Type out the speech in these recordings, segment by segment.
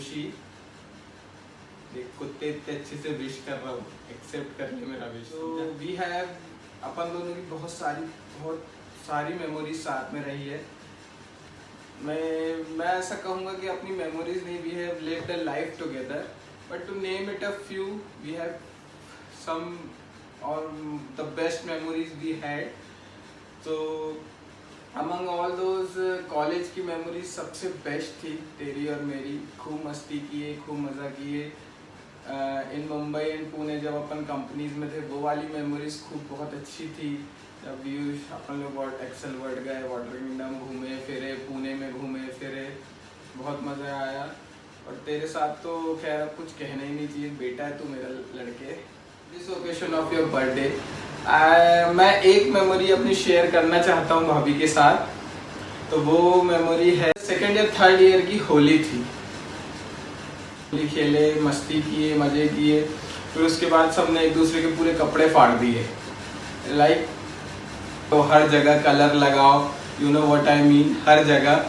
पीयूषी, देख कुत्ते इतने अच्छे से विश कर रहा हूँ, एक्सेप्ट कर ले मेरा विश। तो वी हैव, अपन दोनों की बहुत सारी मेमोरीज साथ में रही है। मैं ऐसा कहूँगा कि अपनी मेमोरीज नहीं, we have lived a life together, but to name it a few, we have some और the best memories we had. तो अमंग ऑल दोज कॉलेज की मेमोरीज सबसे बेस्ट थी तेरी और मेरी। खूब मस्ती किए, खूब मज़ा किए। इन मुंबई एंड पुणे जब अपन कंपनीज में थे, वो वाली मेमोरीज बहुत अच्छी थी। जब अपन लोग एक्सेल वर्ल्ड गए, वाटर किंगडम घूमे फिरे, पुणे में घूमे फिरे, बहुत मज़ा आया। और तेरे साथ तो खैर अब कुछ कहना ही नहीं चाहिए, बेटा है तू मेरा लड़के। This occasion of your birthday, मैं एक मेमोरी अपनी शेयर करना चाहता हूँ भाभी के साथ। तो वो मेमोरी है सेकेंड या थर्ड ईयर की होली थी। होली खेले, मस्ती किए, मज़े किए। फिर उसके बाद सबने एक दूसरे के पूरे कपड़े फाड़ दिए, लाइक तो हर जगह कलर लगाओ, you know what I mean. हर जगह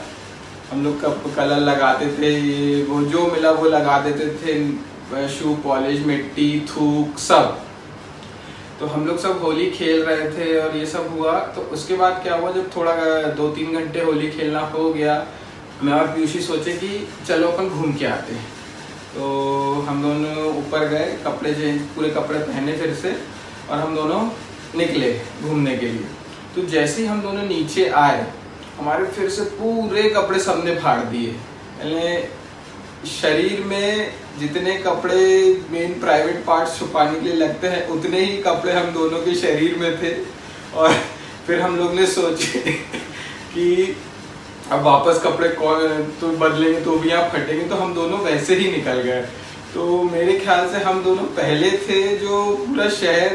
हम लोग कलर लगाते थे, ये वो जो मिला वो लगा देते थे, शू पॉलिश, मिट्टी, थूक सब। तो हम लोग सब होली खेल रहे थे और ये सब हुआ। तो उसके बाद क्या हुआ, जब थोड़ा 2-3 घंटे होली खेलना हो गया, मैं और पीयूषी सोचे कि चलो अपन घूम के आते हैं। तो हम दोनों ऊपर गए, कपड़े चेंज, पूरे कपड़े पहने फिर से, और हम दोनों निकले घूमने के लिए। तो जैसे ही हम दोनों नीचे आए, हमारे फिर से पूरे कपड़े सबने फाड़ दिए। यानी शरीर में जितने कपड़े मेन प्राइवेट पार्ट्स छुपाने के लिए लगते हैं, उतने ही कपड़े हम दोनों के शरीर में थे। और फिर हम लोग ने सोचे कि अब वापस कपड़े कौन तो बदलेंगे, तो भी यहाँ फटेंगे, तो हम दोनों वैसे ही निकल गए। तो मेरे ख्याल से हम दोनों पहले थे जो पूरा शहर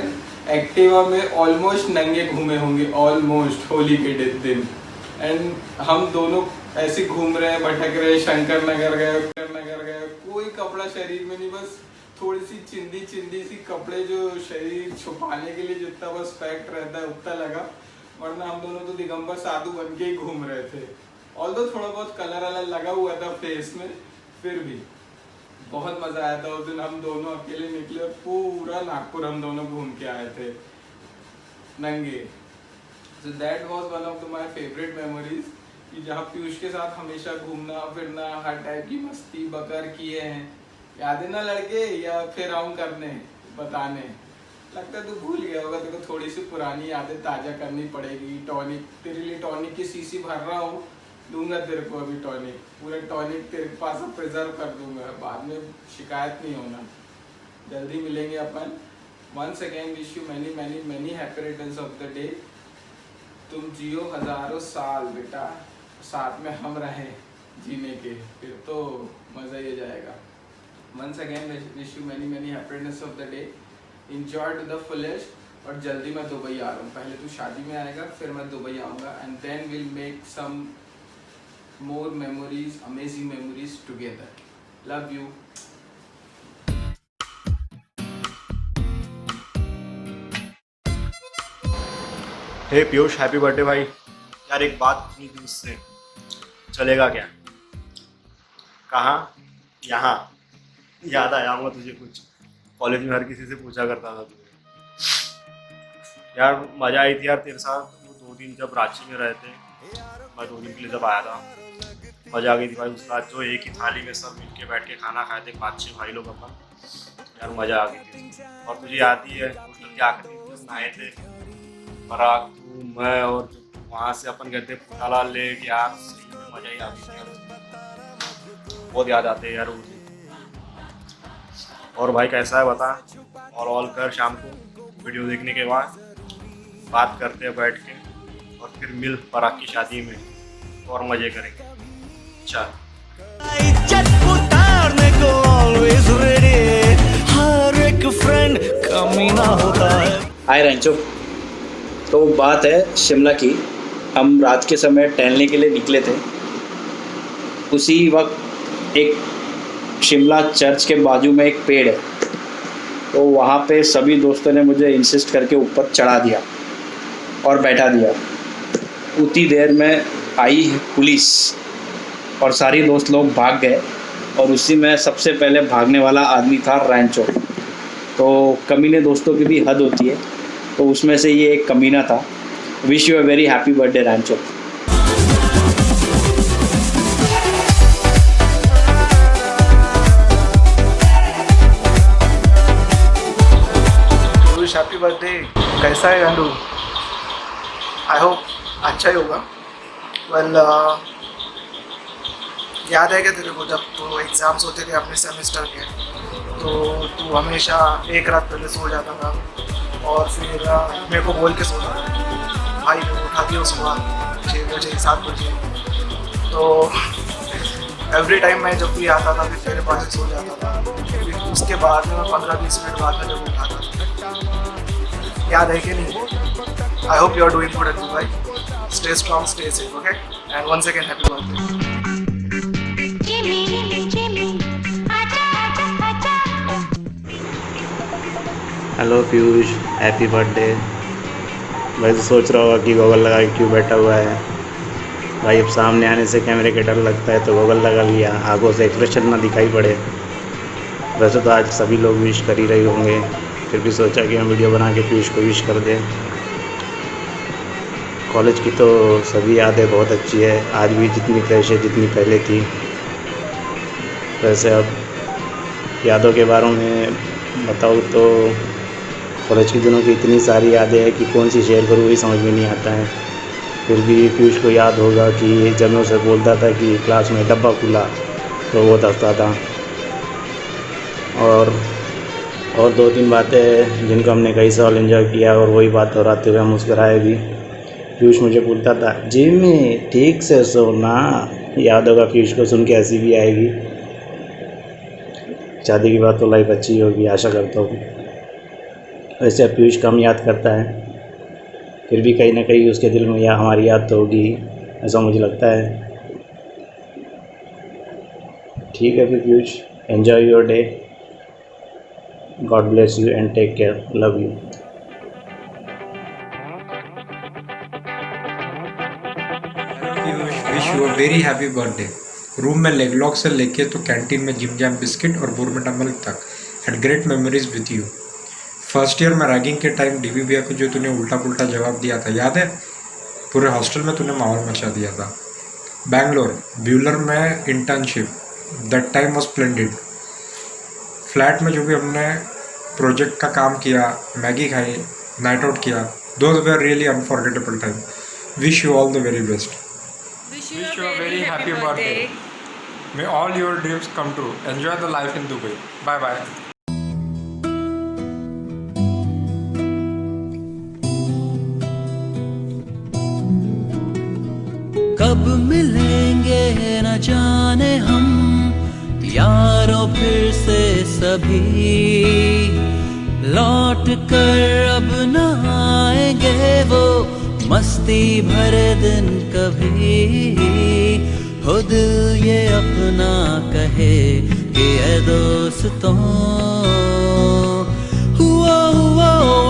एक्टिवा में ऑलमोस्ट नंगे घूमे होंगे, ऑलमोस्ट होली के दिन। एंड हम दोनों ऐसे घूम रहे हैं, भटक रहे, शंकर नगर गए, कोई कपड़ा शरीर में नहीं, बस थोड़ी सी चिंदी सी कपड़े जो शरीर छुपाने के लिए जितना बस फैक्ट रहता है उतना लगा, वरना हम दोनों तो दिगंबर साधु बन के ही घूम रहे थे। ऑल्दो थोड़ा बहुत कलर लगा हुआ था फेस में, फिर भी बहुत मजा आया था उस दिन। हम दोनों अकेले निकले और पूरा नागपुर हम दोनों घूम के आए थे नंगे। So that was one of my favorite memories, कि जहाँ पीयूष के साथ हमेशा घूमना फिरना, हर टाइप की मस्ती बकर किए हैं। याद है ना लड़के, या फिर आऊँ करने बताने? लगता है तू भूल गया होगा, तेरे को थोड़ी सी पुरानी यादें ताज़ा करनी पड़ेगी। टॉनिक, तेरे लिए टॉनिक की शीशी भर रहा हूँ, दूंगा तेरे को अभी टॉनिक, पूरे टॉनिक तेरे पास प्रिजर्व कर दूंगा, बाद में शिकायत नहीं होना। जल्दी मिलेंगे अपन। Once again wish you many many many happy returns of the day. तुम जियो हजारों साल बेटा, साथ में हम रहे जीने के, फिर तो मज़ा ही जाएगा। Once again wish you many many happy returns of the day. Enjoy to the fullest. और जल्दी मैं दुबई आ रहा हूँ, पहले तू शादी में आएगा, फिर मैं दुबई आऊँगा, and then will make some more memories, amazing memories together. Love you. Hey Piyush, happy birthday भाई। यार एक बात पूछनी थी उससे, चलेगा क्या? कहाँ? यहाँ। याद आया होगा तुझे कुछ, कॉलेज में हर किसी से पूछा करता था तुझे। यार मज़ा आई थी यार तेरे साथ। वो 2 दिन जब रांची में रहे थे, मैं 2 दिन के लिए जब आया था, मज़ा आ गई थी भाई। उस रात जो एक ही थाली में सब मिल के बैठ के खाना खाए थे, 5-6 भाई लोग अपन, यार मज़ा आ गई थी। और तुझे याद ही है हॉस्टल के आखिरी दिन नहाए थे, पराग, तू, मैं, और वहाँ से अपन गए थे पुनालाल लेक। यार सही में मज़ा ही आ गई थी, बहुत याद आते हैं यार वो दिन। और भाई कैसा है बता, और ऑल कर शाम को वीडियो देखने के बाद बात करते हैं बैठ के, और फिर मिल पराग की शादी में और मज़े करेंगे। चल। हाय रंचो, तो बात है शिमला की। हम रात के समय टहलने के लिए निकले थे। उसी वक्त एक शिमला चर्च के बाजू में एक पेड़ है, तो वहाँ पे सभी दोस्तों ने मुझे इंसिस्ट करके ऊपर चढ़ा दिया और बैठा दिया। उतनी देर में आई पुलिस और सारी दोस्त लोग भाग गए और उसी में सबसे पहले भागने वाला आदमी था रैंचो। तो कमीने दोस्तों की भी हद होती है, तो उसमें से ये एक कमीना था। Wish you a very happy birthday Rancho. Happy birthday. कैसा है गांडू? आई होप अच्छा ही होगा। वेल याद है क्या तेरे को जब तो एग्ज़ाम्स होते थे अपने सेमेस्टर के, तो तू हमेशा एक रात पहले सो जाता था और फिर मेरे को बोल के सोता था भाई मेरे को उठा दिया सुबह 6 बजे 7 बजे। तो एवरी टाइम मैं जब भी आता था फिर तेरे पास सो जाता था, फिर उसके बाद में 15-20 मिनट बाद में जब उठाता था। याद है कि नहीं? I hope you are doing good at भाई। Stay strong, stay safe, okay? And once again happy birthday. Hello Piyush, happy birthday. वैसे सोच रहा होगा कि गॉगल लगा के क्यों बैठा हुआ है भाई। अब सामने आने से कैमरे के डर लगता है तो गॉगल लगा लिया, आंखों से एक्सप्रेशन ना दिखाई पड़े। वैसे तो आज सभी लोग विश कर ही रहे होंगे, फिर भी सोचा कि हम वीडियो बना के पीयूष को विश कर दें। कॉलेज की तो सभी यादें बहुत अच्छी है, आज भी जितनी फ्रेश है जितनी पहले थी। वैसे अब यादों के बारे में बताऊँ तो कॉलेज के दिनों की इतनी सारी यादें हैं कि कौन सी शेयर करूँ वही समझ में नहीं आता है। फिर भी पीयूष को याद होगा कि जब मैं उसे बोलता था कि क्लास में डब्बा खुला तो वो हंसता था। और 2-3 बातें जिनको हमने कई साल एंजॉय किया और वही बात दोहराते हुए हम मुस्कराए भी। पीयूष मुझे बोलता था जिमी ठीक से सोना। याद होगा पीयूष को सुन के हंसी भी आएगी। शादी की बात तो लाइफ अच्छी होगी, आशा करता हूँ। वैसे अब पीयूष कम याद करता है, फिर भी कहीं ना कहीं उसके दिल में हमारी याद तो होगी, ऐसा मुझे लगता है। ठीक है फिर Piyush, enjoy your day. God bless you and take care. Love you. Wish you a very happy birthday. Room में लेग लॉक से लेके तो कैंटीन में जिम जैम बिस्किट और बोर्नविटा मिल्क तक had great memories with you. First year में ragging के time dB भैया को जो तूने उल्टा पुल्टा जवाब दिया था याद है? पूरे हॉस्टल में तूने माहौल मचा दिया था। बैंगलोर ब्यूलर में internship, that time was splendid. Flat में जो भी हमने प्रोजेक्ट का काम किया, मैगी खाई, नाइट आउट किया, those were really unforgettable time. Wish you all the very best. Wish you a very happy birthday. May all your dreams come true. Enjoy the life in Dubai. Bye bye. कब मिलेंगे न जाने हम यारों फिर से सभी, लौट कर अब न आएंगे वो मस्ती भरे दिन कभी। हो दिल ये अपना कहे कि ऐ दोस्तों,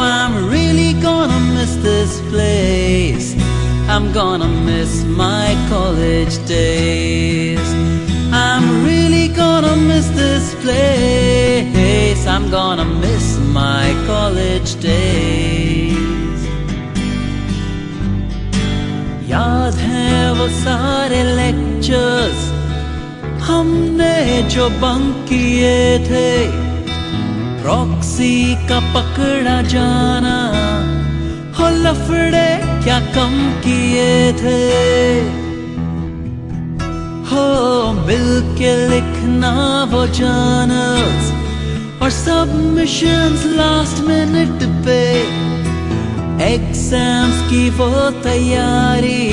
I'm really gonna miss this place. I'm gonna miss my college days. I'm really gonna miss this place. I'm gonna miss my college days. याद हैं वो सारे lectures हमने जो बंक किए थे, प्रॉक्सी का पकड़ा जाना, हो लफड़े क्या कम किए थे। हो मिल के लिखना वो जर्नल्स और सबमिशंस लास्ट मिनट पे, एग्जाम्स की वो तैयारी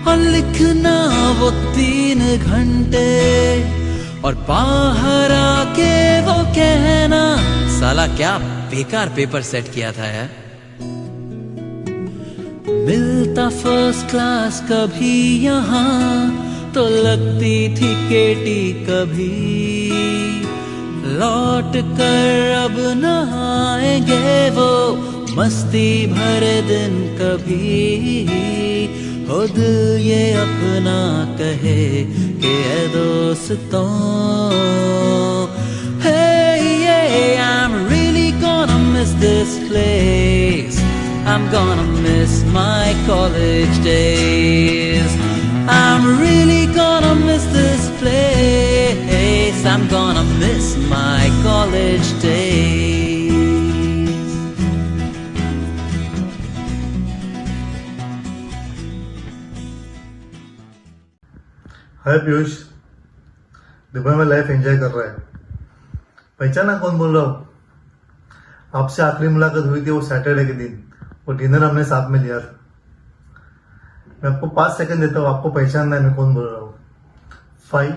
और लिखना वो 3 घंटे, और बाहर आके वो कहना साला क्या बेकार पेपर सेट किया था यार। मिलता फर्स्ट क्लास कभी यहाँ तो लगती थी केटी कभी, लौट कर अब न आएंगे वो मस्ती भरे दिन कभी। खुद ये अपना कहे कि ऐ दोस्तों, hey yeah, I'm really gonna miss this place. I'm gonna miss my college days. I'm really gonna miss this place. I'm gonna miss my college days. Hi Piyush, Dubai में लाइफ एंजॉय कर रहा है। पहचाना कौन बोल रहा हूँ? आपसे आखिरी मुलाकात हुई थी वो सैटरडे के दिन, वो डिनर हमने साथ में लिया था। मैं आपको 5 सेकंड देता हूँ, आपको पहचानना है मैं कौन बोल रहा हूँ। 5,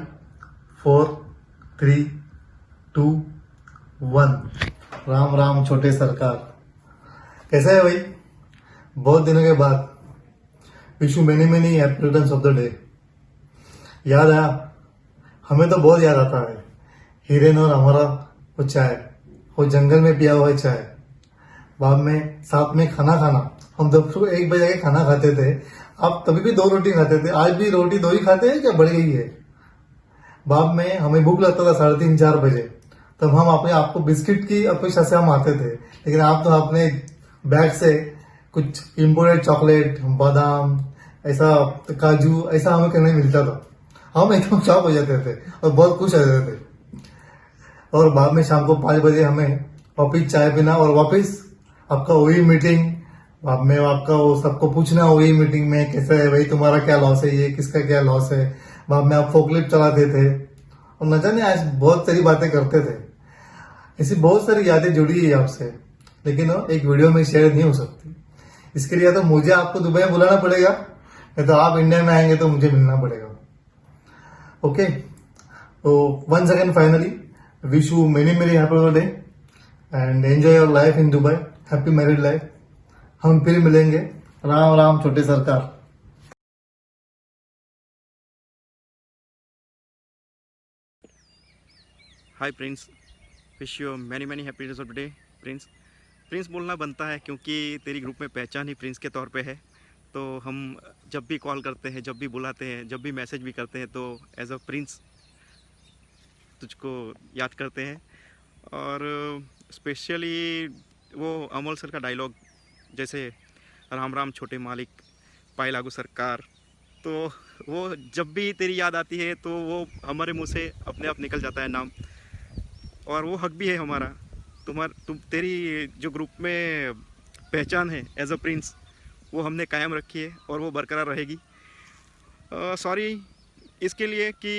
4, 3, 2, 1। राम राम छोटे सरकार, कैसा है भाई? बहुत दिनों के बाद। Wish you many many happy returns of the day. याद आया? हमें तो बहुत याद आता है हिरेन और हमारा वो चाय, वो जंगल में पिया हुआ चाय, बाद में साथ में खाना खाना। हम 1 बजे के खाना खाते थे, आप तभी भी 2 रोटी खाते थे, आज भी रोटी 2 ही खाते हैं क्या बढ़ गई है? बाद में हमें भूख लगता था 3:30 4 बजे, तब हम अपने आपको बिस्किट की अपेक्षा से हम आते थे, लेकिन आप तो अपने बैग से कुछ इम्पोर्टेड चॉकलेट, बादाम, ऐसा काजू, ऐसा हमें करने मिलता था। हम एकदम शॉक हो जाते थे और बहुत खुश हो जाते थे। और बाद में शाम को 5 बजे हमें वापिस चाय पीना और वापिस आपका वही मीटिंग, बाद में आपका वो सबको पूछना वही मीटिंग में कैसा है भाई, तुम्हारा क्या लॉस है, ये किसका क्या लॉस है। बाद में आप फोकलिफ्ट चलाते थे और न जाने आज बहुत सारी बातें करते थे। ऐसी बहुत सारी यादें जुड़ी है आपसे, लेकिन एक वीडियो में शेयर नहीं हो सकती। इसके लिए तो मुझे आपको दुबई में बुलाना पड़ेगा, नहीं तो आप इंडिया में आएंगे तो मुझे मिलना पड़ेगा। ओके, तो once again finally wish you many happy birthday and enjoy your life in Dubai, happy married life। हम फिर मिलेंगे। राम राम छोटे सरकार। Hi Prince, wish you many many happy returns of the day. Prince बोलना बनता है क्योंकि तेरी ग्रुप में पहचान ही प्रिंस के तौर पे है। तो हम जब भी कॉल करते हैं, जब भी बुलाते हैं, जब भी मैसेज भी करते हैं, तो एज अ प्रिंस तुझको याद करते हैं। और स्पेशली वो अमोल सर का डायलॉग, जैसे राम राम छोटे मालिक पाए लागू सरकार, तो वो जब भी तेरी याद आती है तो वो हमारे मुंह से अपने आप निकल जाता है नाम। और वो हक भी है हमारा, तेरी जो ग्रुप में पहचान है एज अ प्रिंस, वो हमने कायम रखी है और वो बरकरार रहेगी। सॉरी इसके लिए कि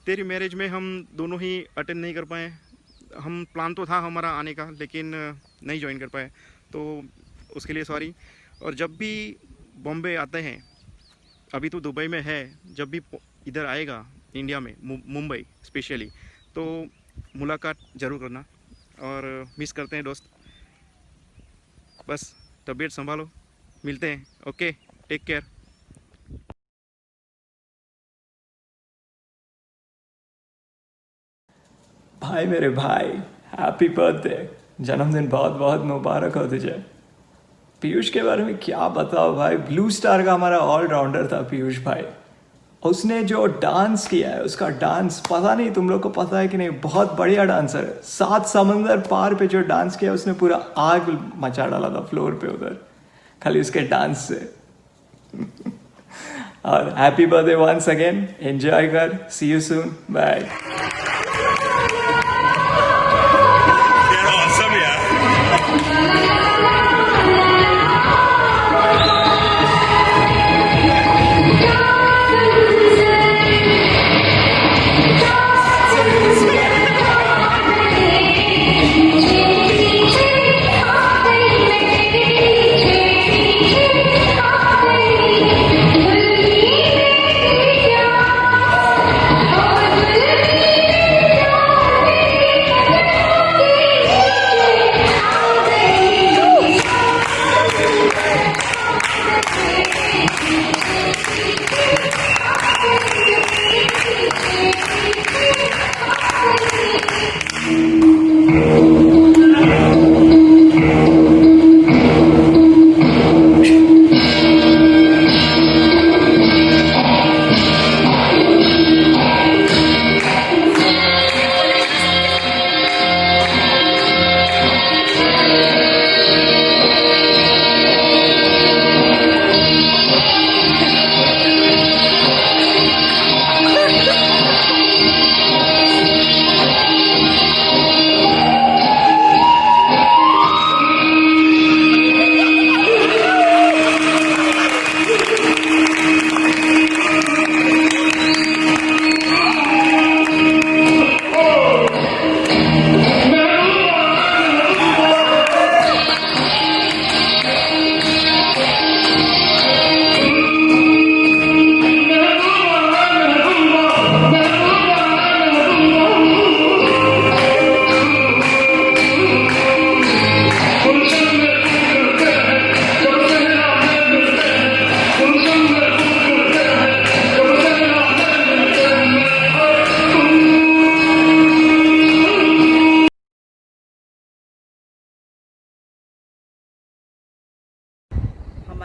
तेरी मैरिज में हम दोनों ही अटेंड नहीं कर पाए। हम प्लान तो था हमारा आने का, लेकिन नहीं ज्वाइन कर पाए, तो उसके लिए सॉरी। और जब भी बॉम्बे आते हैं, अभी तो दुबई में है, जब भी इधर आएगा इंडिया में, मुंबई स्पेशली, तो मुलाकात ज़रूर करना। और मिस करते हैं दोस्त, बस तबीयत संभालो, मिलते हैं। Okay, take care. भाई मेरे भाई, हैप्पी बर्थडे, जन्मदिन बहुत बहुत मुबारक हो तुझे। पीयूष के बारे में क्या बताओ भाई, ब्लू स्टार का हमारा ऑलराउंडर था पीयूष भाई। उसने जो डांस किया है, उसका डांस पता नहीं तुम लोग को पता है कि नहीं, बहुत बढ़िया डांसर है। 7 समंदर पार पे जो डांस किया उसने, पूरा आग मचा डाला था फ्लोर पे उधर, खाली उसके डांस से। और happy birthday once again, enjoy कर, सी यू सून, बाय।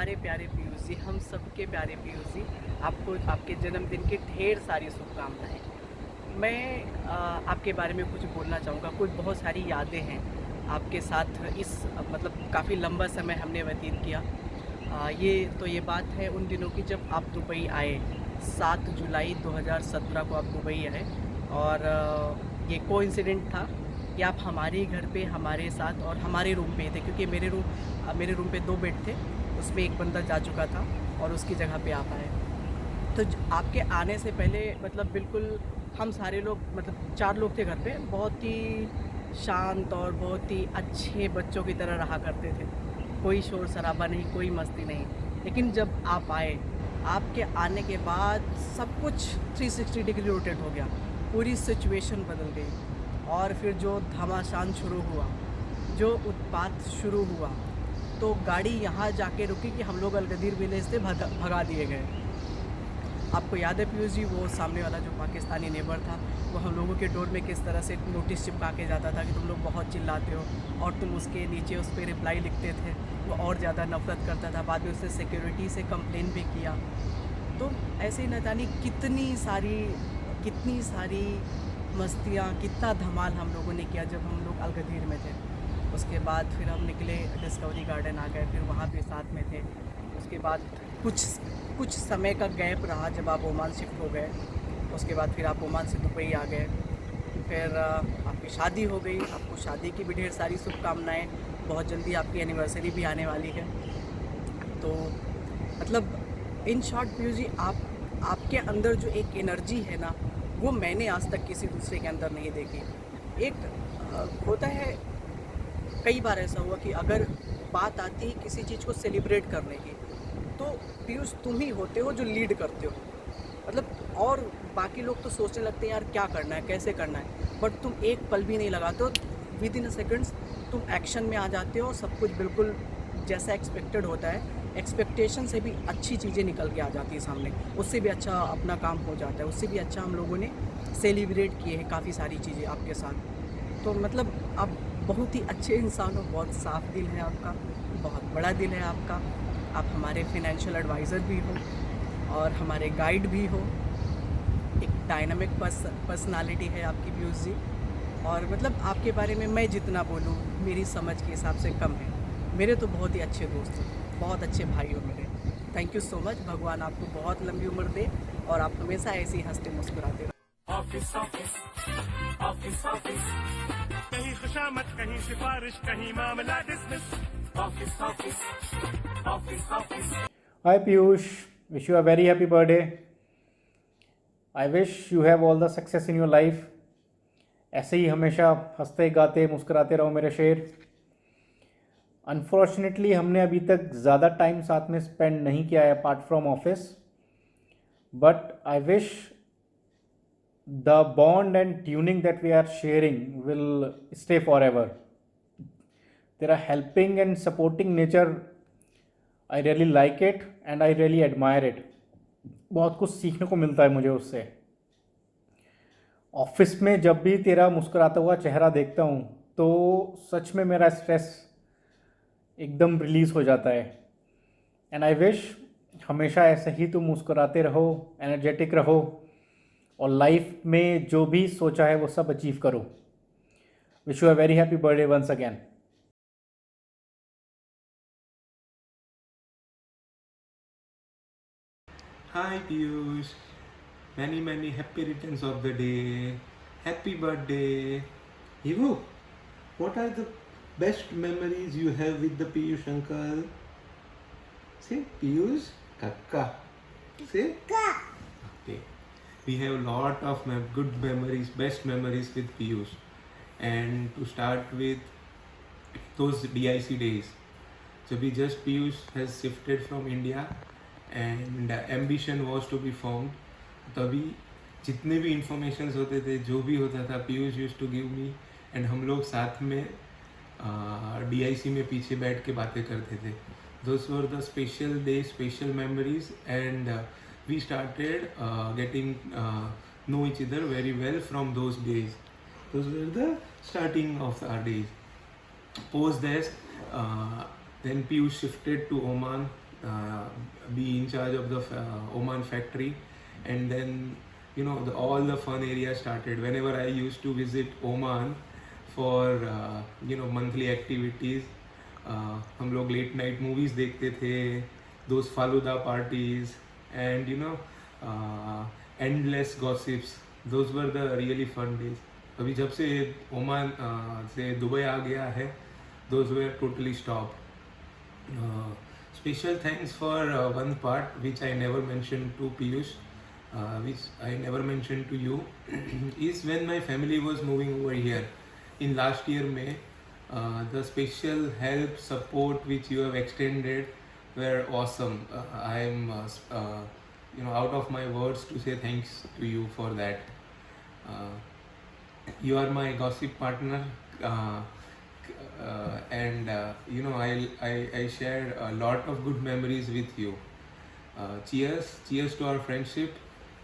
हमारे प्यारे पीयूष जी, हम सबके प्यारे पीयूष जी, आपको आपके जन्मदिन की ढेर सारी शुभकामनाएं। मैं आपके बारे में कुछ बोलना चाहूँगा। कुछ बहुत सारी यादें हैं आपके साथ। इस मतलब काफ़ी लंबा समय हमने व्यतीत किया। ये बात है उन दिनों की जब आप दुबई आए। 7 जुलाई 2017 को आप दुबई आए और ये कोइंसिडेंट था कि आप हमारे घर पे हमारे साथ और हमारे रूम पे थे, क्योंकि मेरे रूम पे 2 बेड थे, उसमें एक बंदा जा चुका था और उसकी जगह पे आप आए। तो आपके आने से पहले मतलब बिल्कुल हम सारे लोग, मतलब 4 लोग थे घर पे, बहुत ही शांत और बहुत ही अच्छे बच्चों की तरह रहा करते थे। कोई शोर शराबा नहीं, कोई मस्ती नहीं। लेकिन जब आप आए, आपके आने के बाद सब कुछ 360 डिग्री रोटेट हो गया, पूरी सिचुएशन बदल गई। और फिर जो घमासान शुरू हुआ, जो उत्पात शुरू हुआ, तो गाड़ी यहाँ जाके रुकी कि हम लोग अलगदीर विलेज से भगा दिए गए। आपको याद है पीयूष जी, वो सामने वाला जो पाकिस्तानी नेबर था, वो हम लोगों के डोर में किस तरह से नोटिस चिपका के जाता था कि तुम लोग बहुत चिल्लाते हो, और तुम उसके नीचे उस पर रिप्लाई लिखते थे। वो और ज़्यादा नफरत करता था। बाद में उसने सिक्योरिटी से कंप्लेन भी किया। तो ऐसे ही न जानी कितनी सारी मस्तियाँ, कितना धमाल हम लोगों ने किया जब हम लोग अलगदीर में थे। उसके बाद फिर हम निकले, डिस्कवरी गार्डन आ गए, फिर वहाँ पे साथ में थे। उसके बाद कुछ समय का गैप रहा जब आप ओमान शिफ्ट हो गए। उसके बाद फिर आप ओमान से दुबई आ गए। फिर आपकी शादी हो गई। आपको शादी की भी ढेर सारी शुभकामनाएँ। बहुत जल्दी आपकी एनिवर्सरी भी आने वाली है। तो मतलब इन शॉर्ट पीयूष जी, आपके अंदर जो एक एनर्जी है ना, वो मैंने आज तक किसी दूसरे के अंदर नहीं देखी। एक होता है, कई बार ऐसा हुआ कि अगर बात आती है किसी चीज़ को सेलिब्रेट करने की, तो पीयूष तुम ही होते हो जो लीड करते हो। मतलब और बाकी लोग तो सोचने लगते हैं यार क्या करना है, कैसे करना है, बट तुम एक पल भी नहीं लगाते हो। विद इन सेकेंड्स तुम एक्शन में आ जाते हो। सब कुछ बिल्कुल जैसा एक्सपेक्टेड होता है, एक्सपेक्टेशन से भी अच्छी चीज़ें निकल के आ जाती है सामने। उससे भी अच्छा अपना काम हो जाता है। उससे भी अच्छा हम लोगों ने सेलिब्रेट किए हैं काफ़ी सारी चीज़ें आपके साथ। तो मतलब आप बहुत ही अच्छे इंसान हो। बहुत साफ दिल है आपका, बहुत बड़ा दिल है आपका। आप हमारे फाइनेंशियल एडवाइज़र भी हो और हमारे गाइड भी हो। एक डायनामिक पर्सनालिटी है आपकी पीयूष जी। और मतलब आपके बारे में मैं जितना बोलूँ मेरी समझ के हिसाब से कम है। मेरे तो बहुत ही अच्छे दोस्त हो, बहुत अच्छे भाई हो मेरे। Thank you so much. भगवान आपको बहुत लंबी उम्र दे और आप हमेशा ऐसे ही हंसते मुस्कुराते रहो। कहीं खुशामत, कहीं सिफारिश, कहीं मामला dismiss. Hi Piyush, wish you a very happy birthday. I wish you have all the success in your life. ऐसे ही हमेशा हंसते गाते मुस्कुराते रहो मेरे शेर। अनफॉर्चुनेटली हमने अभी तक ज़्यादा टाइम साथ में स्पेंड नहीं किया है apart from office, but I wish the bond and tuning that we are sharing will stay for ever. तेरा helping and supporting nature, I really like it and I really admire it. बहुत कुछ सीखने को मिलता है मुझे उससे। Office में जब भी तेरा मुस्कुराता हुआ चेहरा देखता हूँ तो सच में मेरा स्ट्रेस एकदम रिलीज़ हो जाता है। एंड आई विश हमेशा ऐसे ही तुम मुस्कुराते रहो, एनर्जेटिक रहो और लाइफ में जो भी सोचा है वो सब अचीव करो। Wish you a very happy birthday once again. Hi Piyush, many happy returns of the day. Happy birthday. Hivu, what are the best memories you have with the Piyush uncle? Say Piyush, Kakka. Say Kakka. Okay. We have lot of good memories, best memories with Piyush. And to start with those DIC days. So we just Piyush has shifted from India. And ambition was to be formed. तभी जितने भी informations होते थे, जो भी होता था, Piyush used to give me and हम लोग साथ में DIC में पीछे बैठ के बातें करते थे। Those were the special day, special memories and we started getting know each other very well from those days. Those were the starting of our days. Post this, then Piyush shifted to Oman. be in charge of the Oman factory, and then all the fun areas started. Whenever I used to visit Oman for monthly activities, हम लोग late night movies देखते थे, those falooda parties, and endless gossips. Those were the really fun days. अभी जब से Oman से Dubai आ गया है, those were totally stopped. Special thanks for one part which I never mentioned to Piyush, which I never mentioned to you, is when my family was moving over here in last year May. The special help, support which you have extended were awesome. I am out of my words to say thanks to you for that. You are my gossip partner, and I shared a lot of good memories with you. Cheers to our friendship.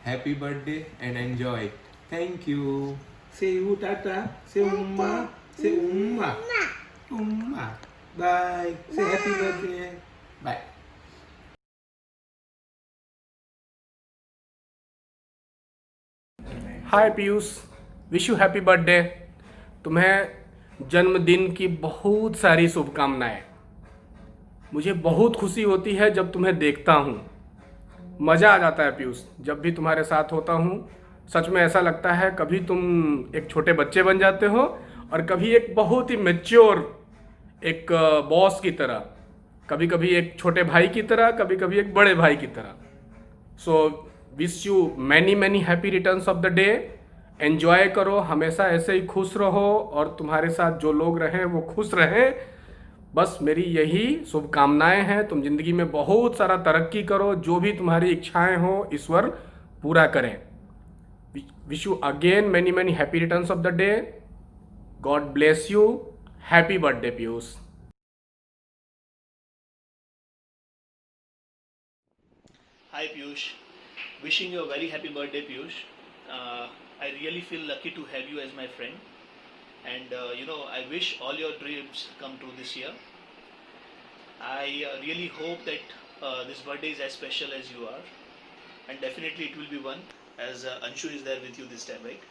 Happy birthday and enjoy. Thank you. Say you tata. Say umma. Say umma. Umma. Bye. Say happy birthday. Bye. Hi Piyush, wish you happy birthday. तुम्हें जन्मदिन की बहुत सारी शुभकामनाएं। मुझे बहुत खुशी होती है जब तुम्हें देखता हूँ, मज़ा आ जाता है पीयूष। जब भी तुम्हारे साथ होता हूँ सच में ऐसा लगता है कभी तुम एक छोटे बच्चे बन जाते हो और कभी एक बहुत ही मैच्योर एक बॉस की तरह, कभी कभी एक छोटे भाई की तरह, कभी कभी एक बड़े भाई की तरह। So wish you many happy returns of the day. Enjoy करो, हमेशा ऐसे ही खुश रहो और तुम्हारे साथ जो लोग रहें वो खुश रहें। बस मेरी यही शुभकामनाएं हैं। तुम जिंदगी में बहुत सारा तरक्की करो, जो भी तुम्हारी इच्छाएं हो ईश्वर पूरा करें। Wish you again many happy returns of the day. God bless you. Happy birthday Piyush. Hi Piyush, wishing you a very happy birthday Piyush. I really feel lucky to have you as my friend, and I wish all your dreams come true this year. I really hope that this birthday is as special as you are, and definitely it will be one, as Anshu is there with you this time, right?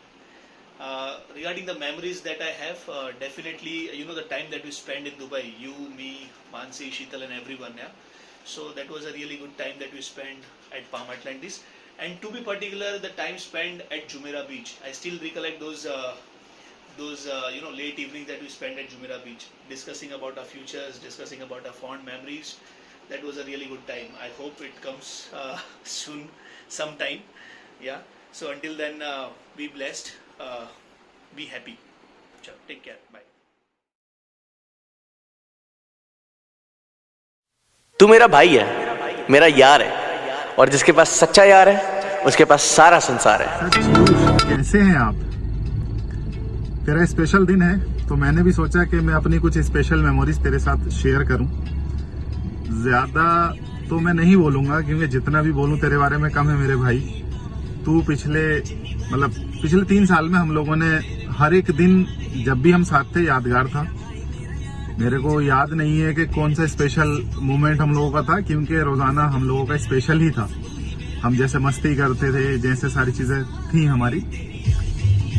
Regarding the memories that I have, definitely the time that we spent in Dubai, you, me, Mansi, Sheetal and everyone, yeah. So that was a really good time that we spent at Palm Atlantis, and to be particular, the time spent at Jumeirah Beach. I still recollect those late evenings that we spent at Jumeirah Beach, discussing about our futures, discussing about our fond memories. That was a really good time. I hope it comes soon, sometime. Yeah. So until then, be blessed, be happy. Ciao. Take care. Bye. तू मेरा भाई है, मेरा यार है, और जिसके पास सच्चा यार है उसके पास सारा संसार है। कैसे हैं आप? तेरा स्पेशल दिन है तो मैंने भी सोचा कि मैं अपनी कुछ स्पेशल मेमोरीज तेरे साथ शेयर करूं। ज्यादा तो मैं नहीं बोलूंगा क्योंकि जितना भी बोलूं तेरे बारे में कम है मेरे भाई। तू पिछले 3 साल में हम लोगों ने हर एक दिन जब भी हम साथ थे यादगार था। मेरे को याद नहीं है कि कौन सा स्पेशल मोमेंट हम लोगों का था, क्योंकि रोजाना हम लोगों का स्पेशल ही था। हम जैसे मस्ती करते थे, जैसे सारी चीजें थी हमारी,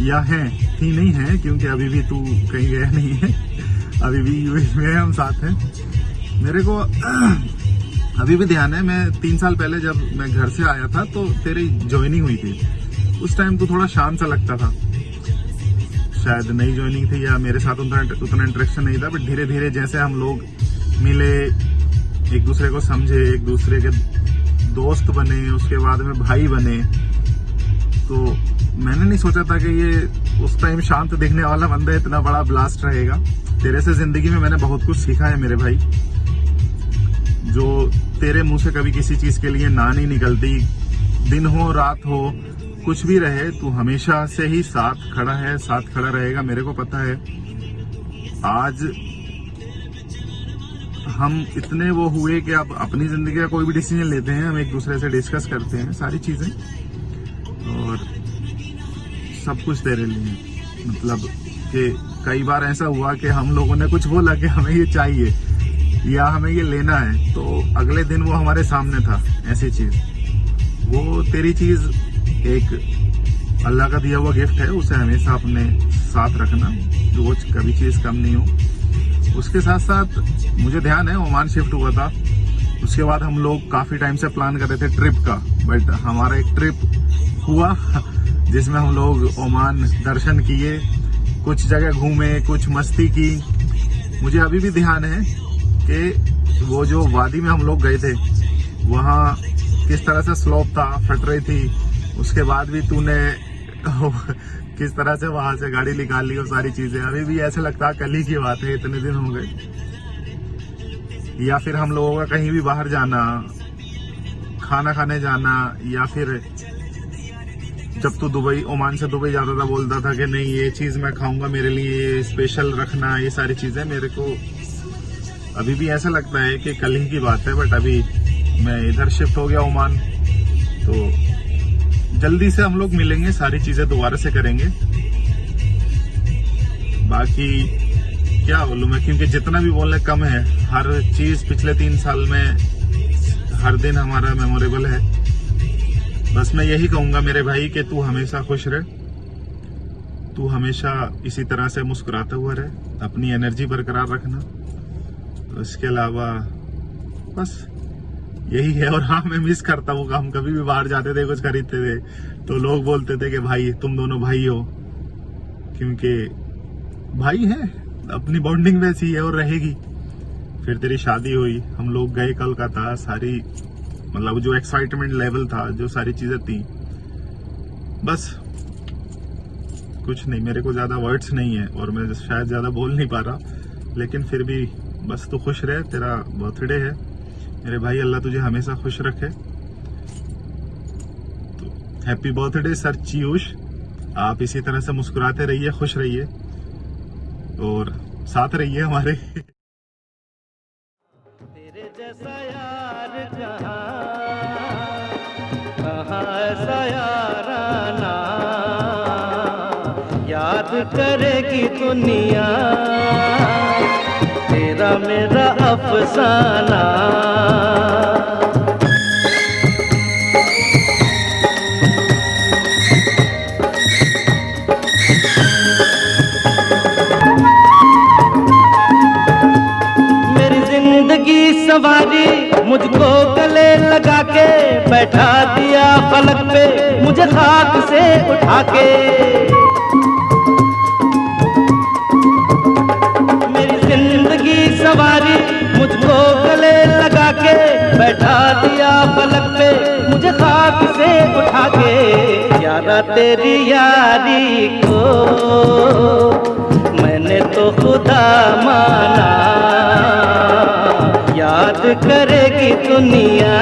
या हैं, थी नहीं है क्योंकि अभी भी तू कहीं गया नहीं है, अभी भी यूएई में हम साथ हैं। मेरे को अभी भी ध्यान है, मैं 3 साल पहले जब मैं घर से आया था तो तेरी ज्वाइनिंग हुई थी। उस टाइम तो थोड़ा शांत सा लगता था, शायद नई ज्वाइनिंग थी या मेरे साथ उतना इंटरेक्शन नहीं था, बट धीरे धीरे जैसे हम लोग मिले, एक दूसरे को समझे, एक दूसरे के दोस्त बने, उसके बाद में भाई बने, तो मैंने नहीं सोचा था कि ये उस टाइम शांत दिखने वाला बंदा इतना बड़ा ब्लास्ट रहेगा। तेरे से जिंदगी में मैंने बहुत कुछ सीखा है मेरे भाई, जो तेरे मुंह से कभी किसी चीज के लिए ना नहीं निकलती। दिन हो रात हो कुछ भी रहे, तू हमेशा से ही साथ खड़ा है, साथ खड़ा रहेगा, मेरे को पता है। आज हम इतने वो हुए कि अब अपनी जिंदगी का कोई भी डिसीजन लेते हैं हम एक दूसरे से डिस्कस करते हैं सारी चीजें, और सब कुछ तेरे लिए। मतलब कि कई बार ऐसा हुआ कि हम लोगों ने कुछ बोला कि हमें ये चाहिए, या हमें ये लेना है, तो अगले दिन वो हमारे सामने था। ऐसी चीज, वो तेरी चीज एक अल्लाह का दिया हुआ गिफ्ट है, उसे हमेशा अपने साथ रखना, वो कभी चीज कम नहीं हो। उसके साथ साथ मुझे ध्यान है ओमान शिफ्ट हुआ था, उसके बाद हम लोग काफी टाइम से प्लान कर रहे थे ट्रिप का, बट हमारा एक ट्रिप हुआ जिसमें हम लोग ओमान दर्शन किए, कुछ जगह घूमे, कुछ मस्ती की। मुझे अभी भी ध्यान है कि वो जो वादी में हम लोग गए थे, वहाँ किस तरह से स्लोप था, फट रही थी, उसके बाद भी तूने किस तरह से वहां से गाड़ी निकाल ली, वो सारी चीजें अभी भी ऐसे लगता है कल ही की बात है, इतने दिन हो गए। या फिर हम लोगों का कहीं भी बाहर जाना, खाना खाने जाना, या फिर जब तू दुबई, ओमान से दुबई जाता था, बोलता था कि नहीं ये चीज मैं खाऊंगा, मेरे लिए ये स्पेशल रखना, ये सारी चीजें मेरे को अभी भी ऐसा लगता है कि कल ही की बात है। बट अभी मैं इधर शिफ्ट हो गया ओमान, तो जल्दी से हम लोग मिलेंगे, सारी चीजें दोबारा से करेंगे। बाकी क्या बोलूं मैं, क्योंकि जितना भी बोलने कम है, हर चीज पिछले 3 साल में हर दिन हमारा मेमोरेबल है। बस मैं यही कहूंगा मेरे भाई कि तू हमेशा खुश रहे, तू हमेशा इसी तरह से मुस्कुराता हुआ रहे, अपनी एनर्जी बरकरार रखना। तो इसके अलावा बस यही है। और हाँ, मैं मिस करता हूँ, हम कभी भी बाहर जाते थे, कुछ खरीदते थे, तो लोग बोलते थे कि भाई तुम दोनों भाई हो, क्योंकि भाई है, अपनी बॉन्डिंग वैसी है और रहेगी। फिर तेरी शादी हुई, हम लोग गए कोलकाता, सारी मतलब जो एक्साइटमेंट लेवल था, जो सारी चीजें थी, बस कुछ नहीं, मेरे को ज्यादा वर्ड्स नहीं है और मैं शायद ज्यादा बोल नहीं पा रहा, लेकिन फिर भी बस तू खुश रहे। तेरा बर्थडे है मेरे भाई, अल्लाह तुझे हमेशा खुश रखे। तो हैप्पी बर्थडे सर चियूष, आप इसी तरह से मुस्कुराते रहिए, खुश रहिए और साथ रहिए हमारे। तेरे जैसा यार कहाँ ऐसा याराना, याद करेगी दुनिया तेरा मेरा अफसाना। सवारी मुझको गले लगा के बैठा दिया फलक पे, मुझे खाक से उठा के। मेरी जिंदगी सवारी मुझको गले लगा के बैठा दिया फलक पे, मुझे खाक से उठा के। यारा तेरी यारी को मैंने तो खुदा माना, याद करेगी दुनिया